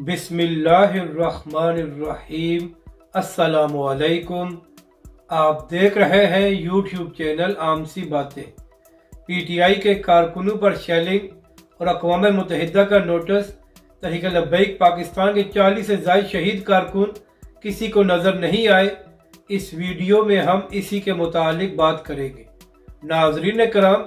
بسم اللہ الرحمن الرحیم۔ السلام علیکم۔ آپ دیکھ رہے ہیں یوٹیوب چینل عام سی باتیں۔ پی ٹی آئی کے کارکنوں پر شیلنگ اور اقوام متحدہ کا نوٹس۔ تحریک لبیک پاکستان کے 40 سے زائد شہید کارکن کسی کو نظر نہیں آئے۔ اس ویڈیو میں ہم اسی کے متعلق بات کریں گے۔ ناظرین کرام،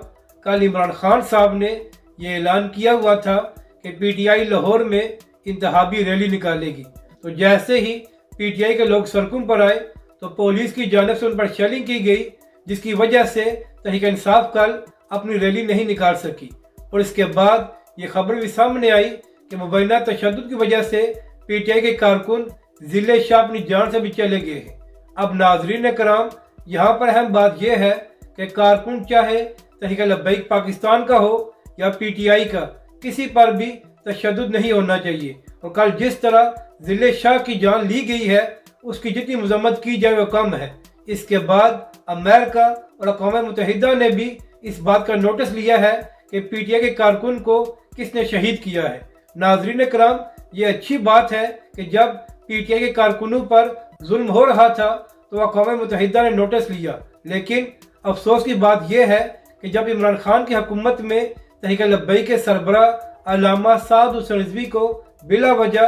کل عمران خان صاحب نے یہ اعلان کیا ہوا تھا کہ پی ٹی آئی لاہور میں انتخابی ریلی نکالے گی، تو جیسے ہی پی ٹی آئی کے لوگ سڑکوں پر آئے تو پولیس کی جانب سے ان پر شیلنگ کی گئی، جس کی وجہ سے تحریک انصاف کل اپنی ریلی نہیں نکال سکی۔ اور اس کے بعد یہ خبر بھی سامنے آئی کہ مبینہ تشدد کی وجہ سے پی ٹی آئی کے کارکن ضلع شاہ اپنی جان سے بھی چلے گئے ہیں۔ اب ناظرین کرام، یہاں پر اہم بات یہ ہے کہ کارکن چاہے تحریک لبیک پاکستان کا ہو یا پی ٹی آئی کا، کسی پر بھی تشدد نہیں ہونا چاہیے۔ اور کل جس طرح ضلع شاہ کی جان لی گئی ہے، اس کی جتنی مذمت کی جائے وہ کم ہے۔ اس کے بعد امریکہ اور اقوام متحدہ نے بھی اس بات کا نوٹس لیا ہے کہ پی ٹی آئی کے کارکن کو کس نے شہید کیا ہے۔ ناظرین کرام، یہ اچھی بات ہے کہ جب پی ٹی آئی کے کارکنوں پر ظلم ہو رہا تھا تو اقوام متحدہ نے نوٹس لیا، لیکن افسوس کی بات یہ ہے کہ جب عمران خان کی حکومت میں تحریک لبیک کے سربراہ علامہ سعد حسین رضوی کو بلا وجہ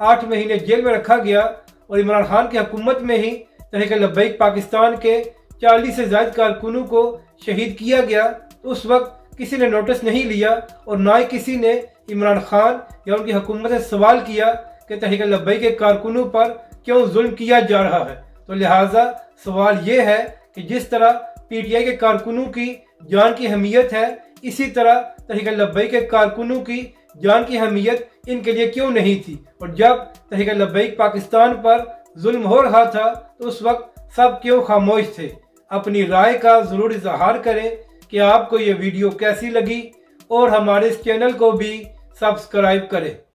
8 مہینے جیل میں رکھا گیا اور عمران خان کی حکومت میں ہی تحریک لبیک پاکستان کے 40 سے زائد کارکنوں کو شہید کیا گیا، تو اس وقت کسی نے نوٹس نہیں لیا اور نہ ہی کسی نے عمران خان یا ان کی حکومت سے سوال کیا کہ تحریک لبیک کے کارکنوں پر کیوں ظلم کیا جا رہا ہے۔ تو لہٰذا سوال یہ ہے کہ جس طرح پی ٹی آئی کے کارکنوں کی جان کی اہمیت ہے، اسی طرح تحریک لبیک کے کارکنوں کی جان کی اہمیت ان کے لیے کیوں نہیں تھی؟ اور جب تحریک لبیک پاکستان پر ظلم ہو رہا تھا تو اس وقت سب کیوں خاموش تھے؟ اپنی رائے کا ضرور اظہار کریں کہ آپ کو یہ ویڈیو کیسی لگی، اور ہمارے اس چینل کو بھی سبسکرائب کریں۔